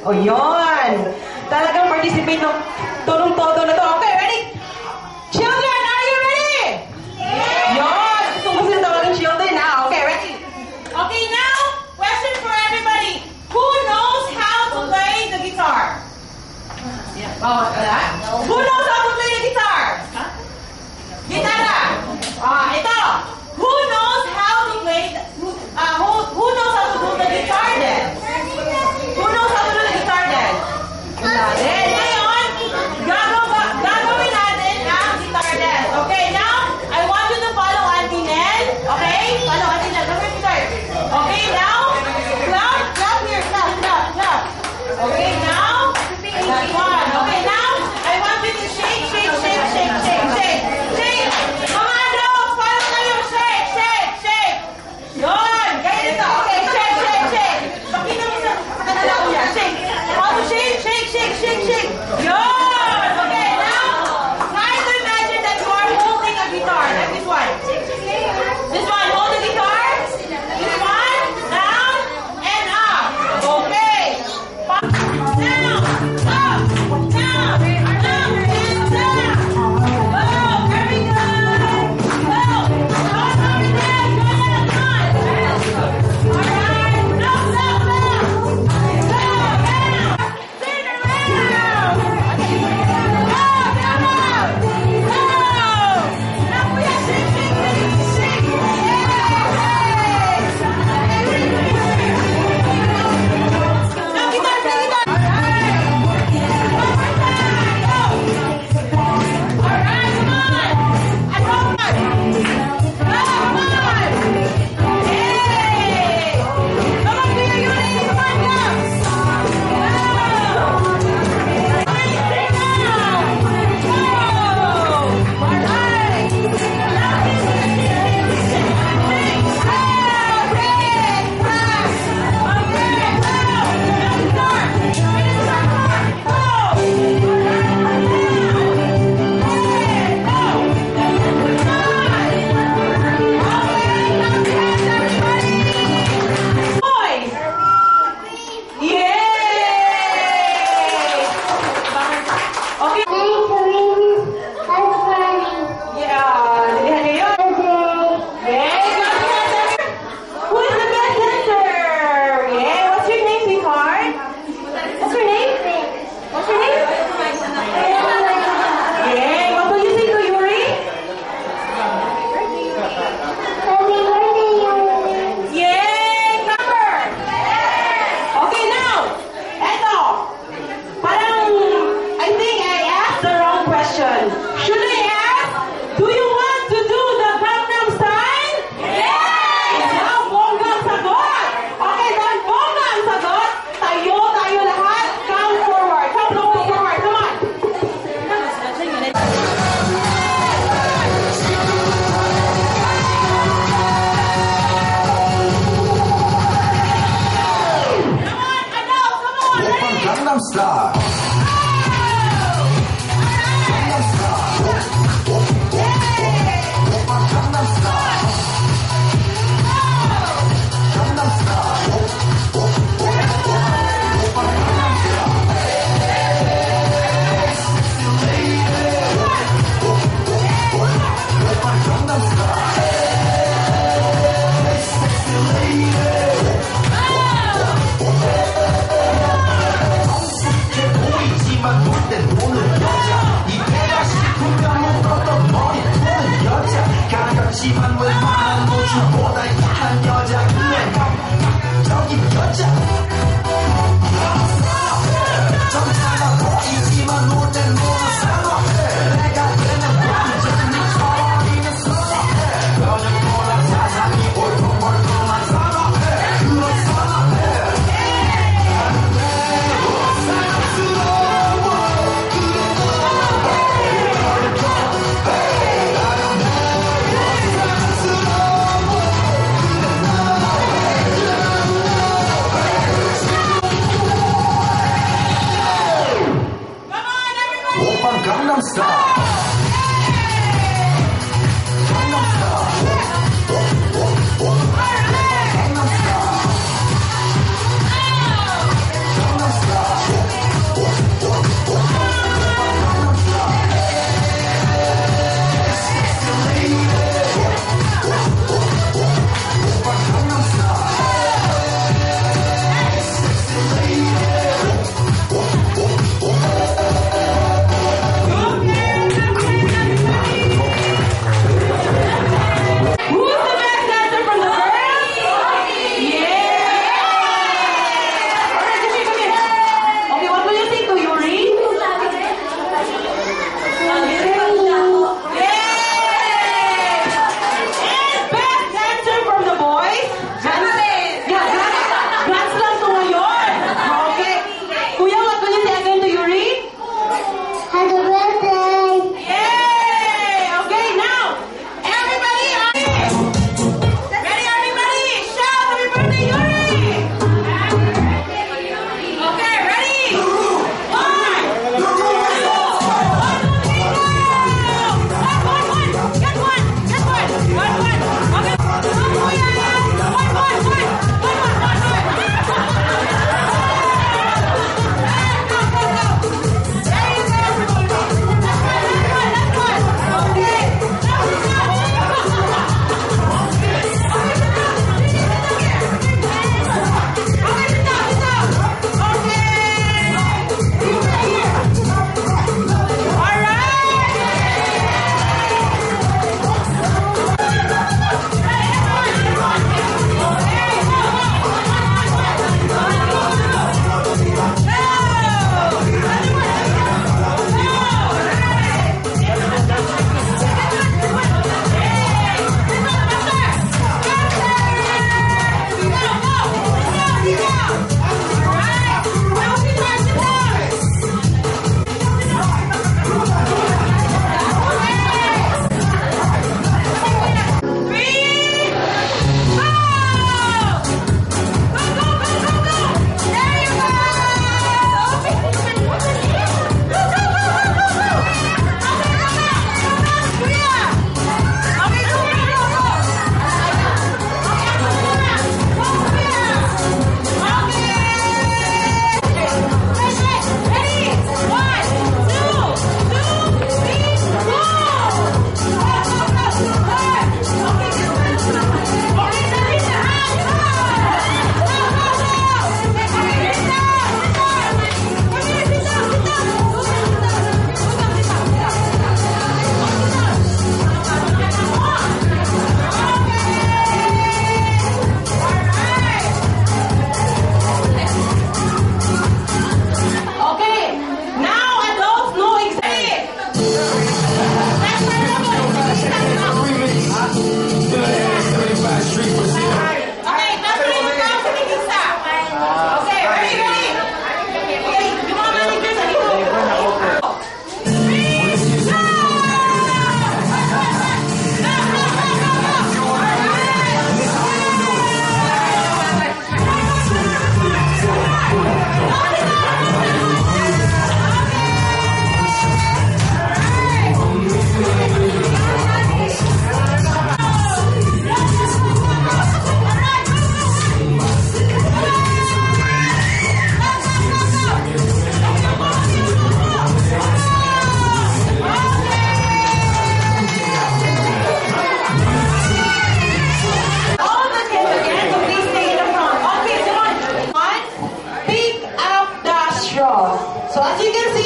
O yun. Talagang participate ng tulong-todo na to. Okay, ready? Children, are you ready? Yes! Yun! Gusto ko sila tawagan children, ha? Okay, ready? Okay, now, question for everybody. Who knows how to play the guitar? Oh, wala? Who knows how to play the guitar? Gitara. Ito. Who knows how to play who knows how to do the guitar then? Who knows how to do the guitar then? Then, ngayon, gagawin natin ang guitar then. Okay, now, I want you to follow Auntie Nel. Okay? Follow Auntie Nel. Come here, guitar. Okay, now, clap here. Clap. Okay, now, that one. Okay, now, I want you to shake. Come on, dogs. Follow kayo. Shake. Yun. Ganito. Okay, shake. Pakita mo sa kanila ko yan. Shake. How to shake. Yun. Okay, now, try to imagine that you are holding a guitar. Like this one. This one, hold the guitar. This one, down and up. Okay. Down, up, down, and down. Oh, very good. Oh, very good. All right. Up. Go down. Spin around. Go down. Go. Now we are shake. Now guitar. All right. One more time. Go. All right, come on. And one more. Come on. Hey. Come on, Peter, you ready? Come on, go.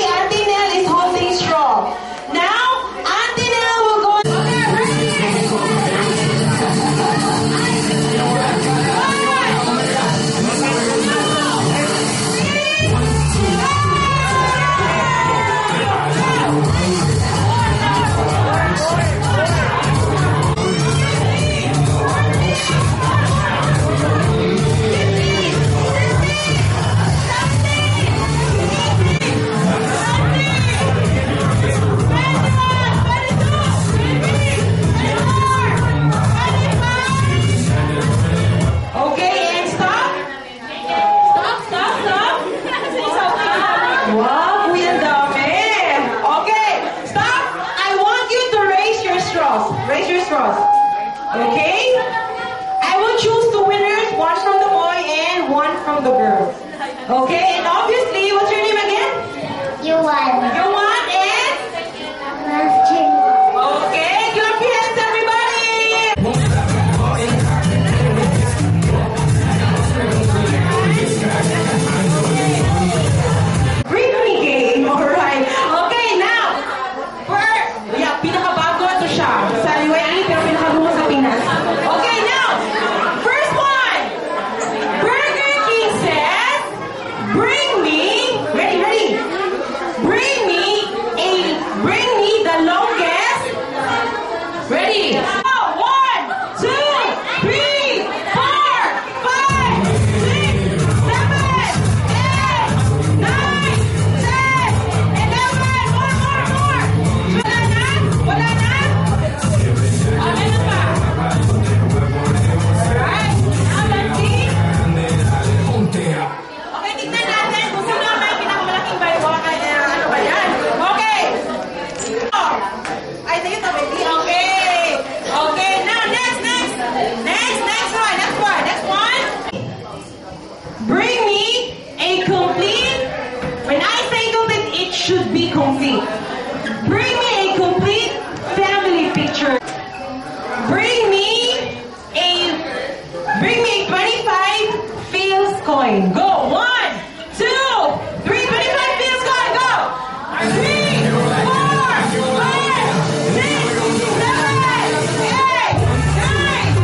Auntie Nell is holding straw. Now, Auntie Nell will go. Okay, and stop. Stop. Wow, Kuya dami. Okay, stop. I want you to raise your straws. Raise your straws. Okay? I will choose two winners, one from the boy and one from the girl. Okay, and obviously, what's your name again? You won. You want and? Okay, clap your hands, everybody. Bring me game, alright. Okay, now, pinakabago ito siya. Sa UAE, pero pinakabago sa Pinas. Okay, now, first one. Burger King says, bring me, ready. Bring me the longest. Ready? Go, 1, 2, 3, 4, 5, 6, 7, 8, 9, 10, 11. More. Wala na? Meron pa. Alright. Now let's see. Okay, tignan natin kung sino ang may pinakamalaking baywang. Ano ba yan? Okay. I think it's already. Okay, now next one. Bring me a complete, when I say complete, it should be complete. Bring me a complete family picture. Bring me a 25 Fields coin. Go, 1, 2, 3, 25 Fields coin, go! 3, 4, 5, 6, 7, 8, 9.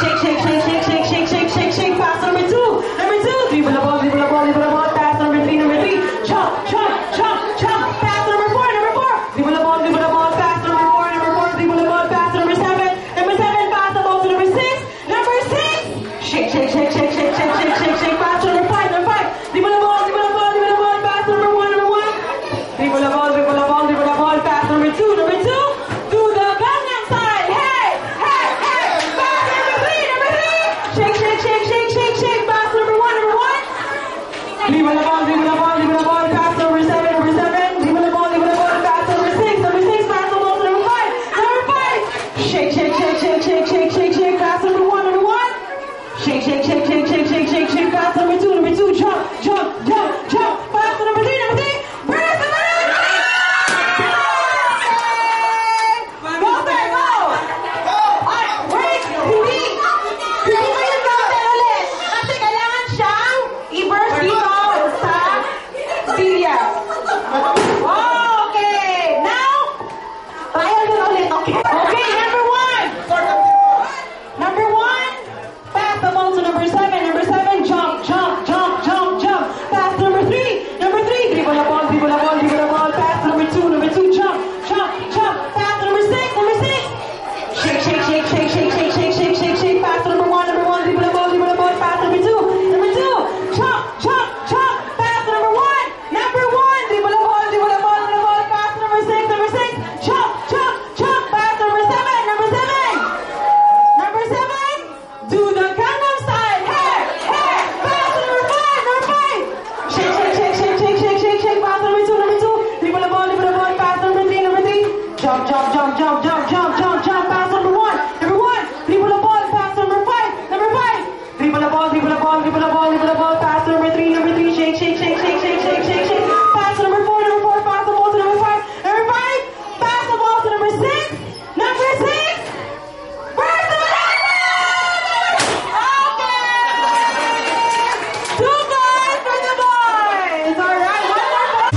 shake, shake, shake, shake, shake, shake, shake, shake, shake. Pass number two. Number two. Dribble the ball, dribble the ball, dribble the ball. Pass number three, number three. Chop, chop, chop, chop. Pass number four, number four. Dribble the ball, dribble the ball. Pass number four, number four. Dribble the ball. Pass number seven. Number seven. Pass the ball to number six. Number six. Shake, shake, shake, shake, shake, shake, shake, shake, shake. Pass to number five, number five. Dribble the ball, dribble the ball, dribble the ball. Pass number one, number one. Dribble the ball, dribble the ball, dribble the ball. Pass number two, number two. To the Gangnam Style. Hey, hey, hey. Pass number three, number three. Shake, shake, shake, shake, shake, shake. Pass number one, number one. Dribble the ball, dribble the ball, dribble the ball. Pass number seven, number seven. Dribble the ball, dribble the ball. Pass number six, number six. Pass the ball to number five, number five. Shake, shake, shake, shake, shake, shake, shake, shake. Pass number one, number one. Shake, shake, shake, shake, shake, shake, shake, shake. Pass number two, number two. Jump, jump, jump, jump. Pass to number three, number three. Press the button. Go, sir, go. Wait, hindi. Hindi kayo gawin ulit. Kasi kailangan siyang i-burst dito sa silya. Oh, okay. Now, trial din ulit, okay? Okay, number one. Number one. Pass the ball to number seven. Number seven, jump, jump, jump, jump, jump. Pass to number three. Number three, dribble the ball, dribble the ball, dribble the ball. Pass to number two, jump, jump, jump. Pass to number six, number six. Shake, shake, shake, shake, shake, shake, shake, shake, shake, shake. Pass to number one, dribble the ball, dribble the ball. Pass to number two, jump, jump, jump. Pass to number one, dribble the ball, dribble the ball, dribble the ball. Pass to number six, jump, jump, jump. Pass to number seven, number seven. Number seven, do the Gangnam Style. Hey, hey. Pass to number five. Shake, shake, shake, shake, shake, shake, shake, shake. Pass to number two. Dribble the ball, pass to number three. Jump, jump, jump, jump, jump, jump, jump, jump. Pass number one. Dribble the ball, pass to number five. Dribble the ball, dribble the ball, dribble the ball, dribble the ball. Pass to number three. Shake, shake, shake, shake, shake, shake, shake, shake. Pass to number four. Pass the ball to number five. Pass the ball to number six. Number six. Where's the two guys for the boys. All right, one more point.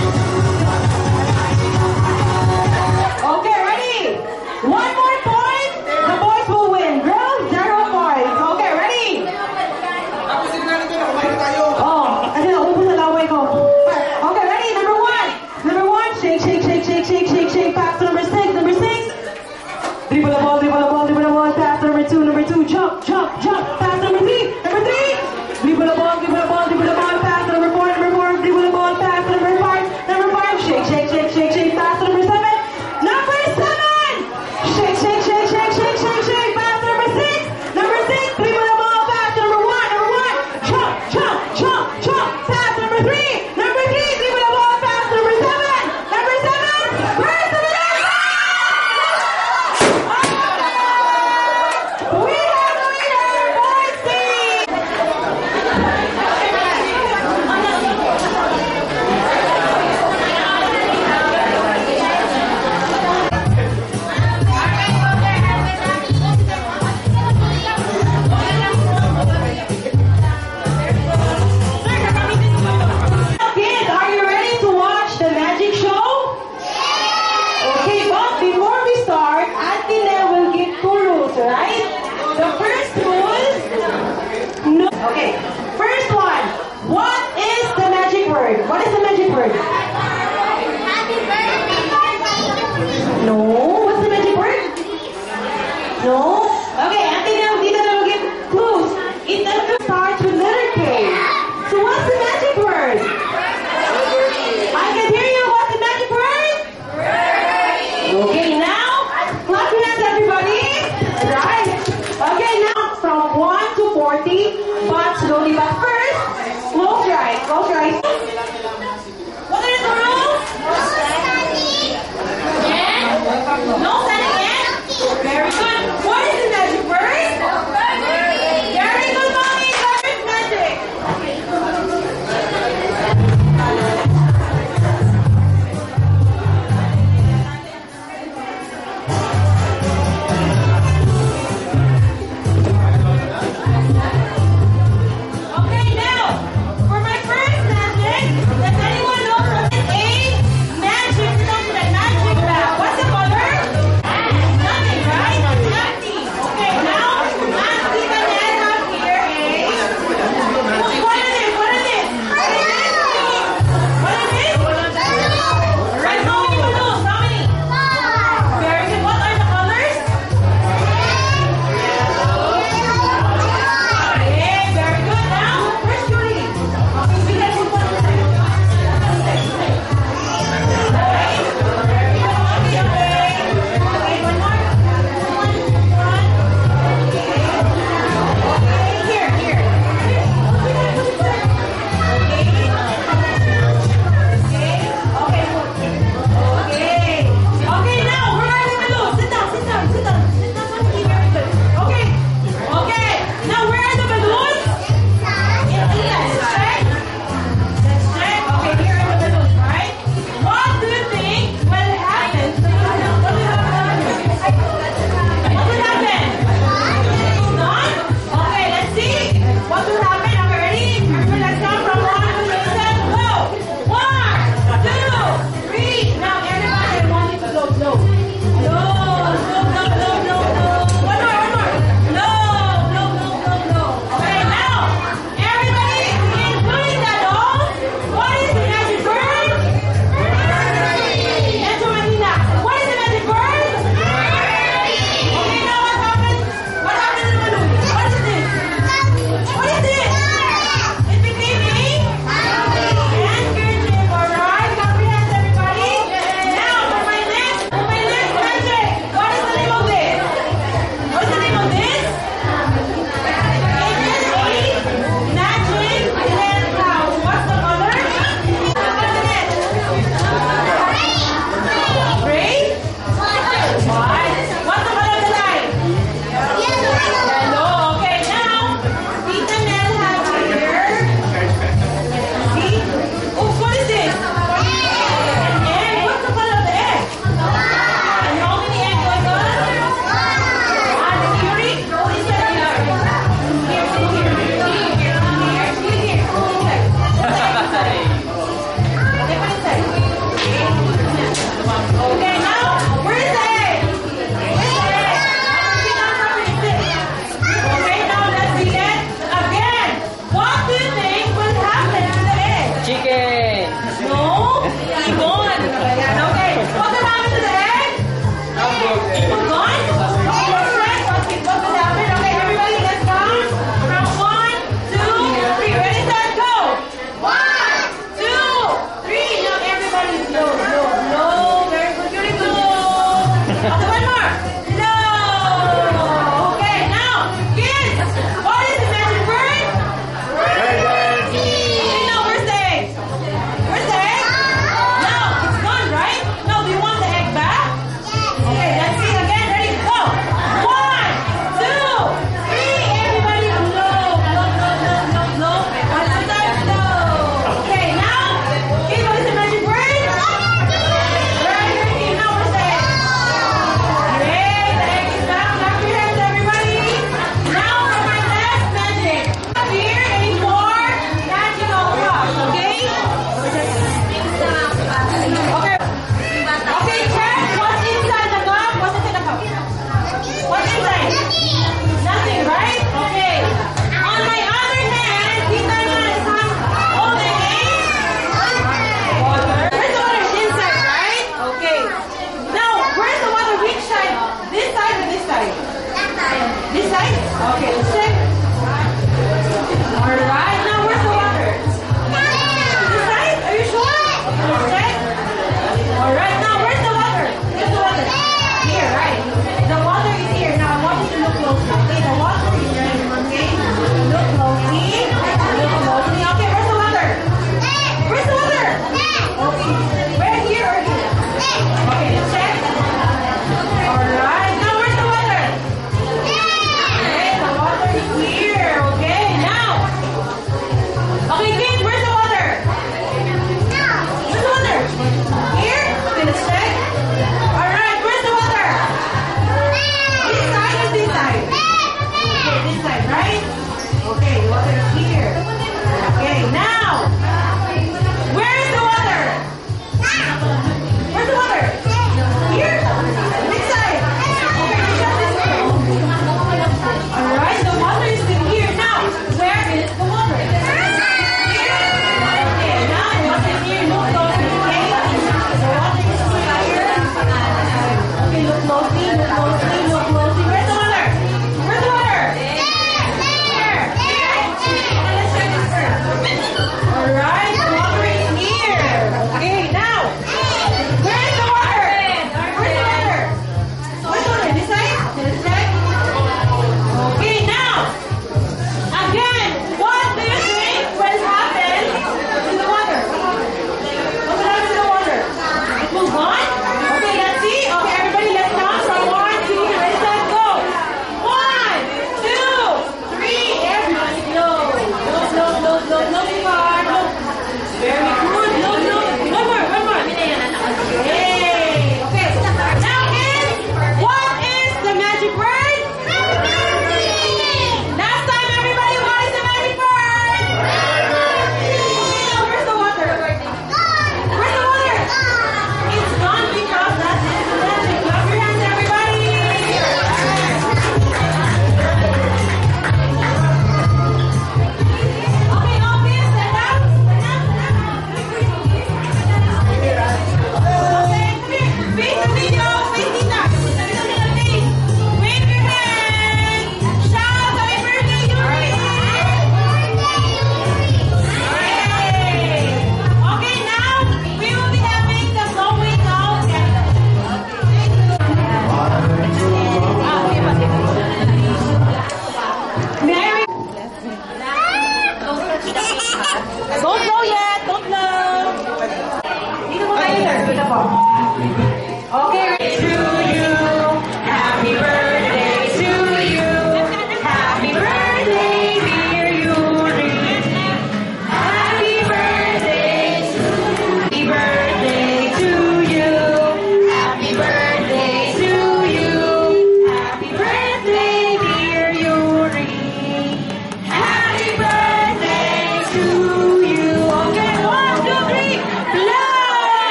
Okay, ready? One more point. The boys will win. Girls, 0 points. Okay, ready? Oh, kasi naubos na laway ko. Okay, ready? Number one. Shake, shake, shake, shake, shake, shake, shake. Pass to number six. Dribble the ball, dribble the ball, dribble the ball. Pass to number two. Jump, jump, jump. Pass to number three. Dribble the ball, dribble the ball, dribble the ball. Pass to number four. Dribble the ball. Pass to number five. Shake, shake, shake, shake, shake. Pass to number seven. Shake, shake, shake, shake, shake, shake, shake. Pass to number six. Dribble the ball. Pass to number one. Jump, jump, jump, jump. Pass to number three. Dribble the ball. Pass to number seven. Where's the winner? We have a winner, boys team. Kids, are you ready to watch the magic show? Okay, but before we start, Auntie Nell will give 2 rules, right? The first rule, no. Okay, first one. What is the magic word? What is the magic word? No. What's the magic word? No. Okay, Auntie Nell, dito na will give clues. It doesn't start with letter K. So what's the magic word? I can hear you. What's the magic word? Okay, now, clap your hands, everybody. Right? Okay, now, from 1 to 40, but slowly, but first, close your eyes. What are the rules? No standing. No standing. Very good. What is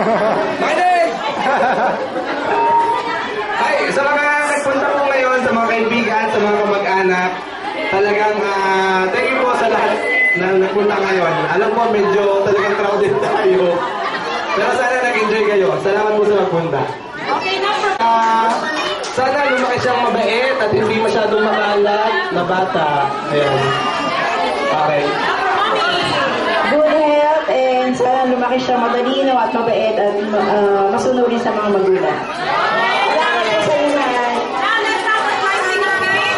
Makinig! Ay, sa mga nagpunta po ngayon, sa mga kaibigan, sa mga kamag-anak, talagang thank you po sa lahat na nagpunta ngayon. Alam ko, medyo talagang crowded tayo. Pero sana nag-enjoy kayo. Salamat po sa magpunta. Okay, number Sana lumaki siyang mabait at hindi masyadong makalat na bata. Ayan. Okay. good health and sana lumaki siya matalino at mabait at masunurin sa mga magulang. Salamat po sa inyo lahat. Now let's start with icing of cake.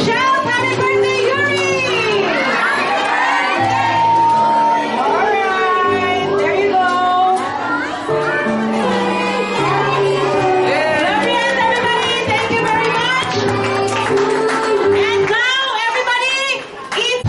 Shout happy birthday, Yuri! Alright, there you go. Glorious, everybody, thank you very much. And now, everybody, eat.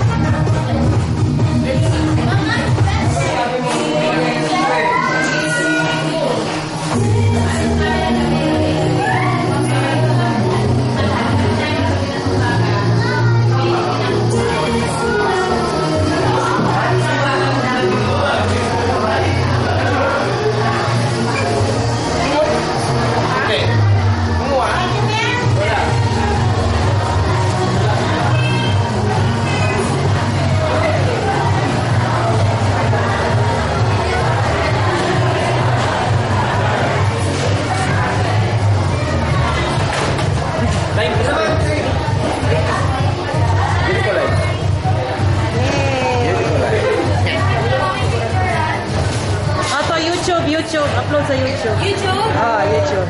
Ato YouTube, upload sa YouTube. YouTube? YouTube.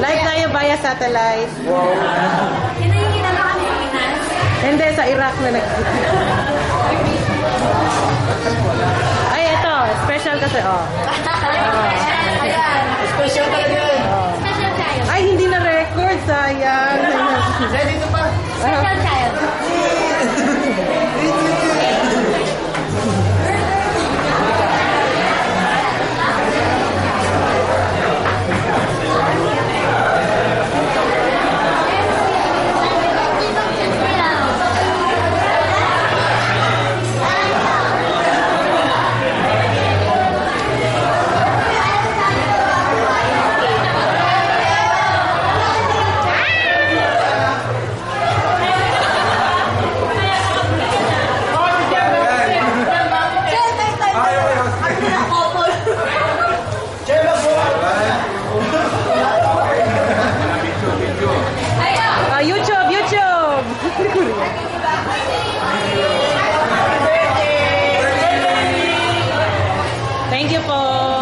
Live tayo via satellite. Yun na yung ginagawa ni Pinas. Hindi, sa Iraq na Ay, ito, special kasi, Ayan. Special talaga yan. Special child. Ay, hindi na record, sayang. Dito pa. Special child. YouTube. Thank you po.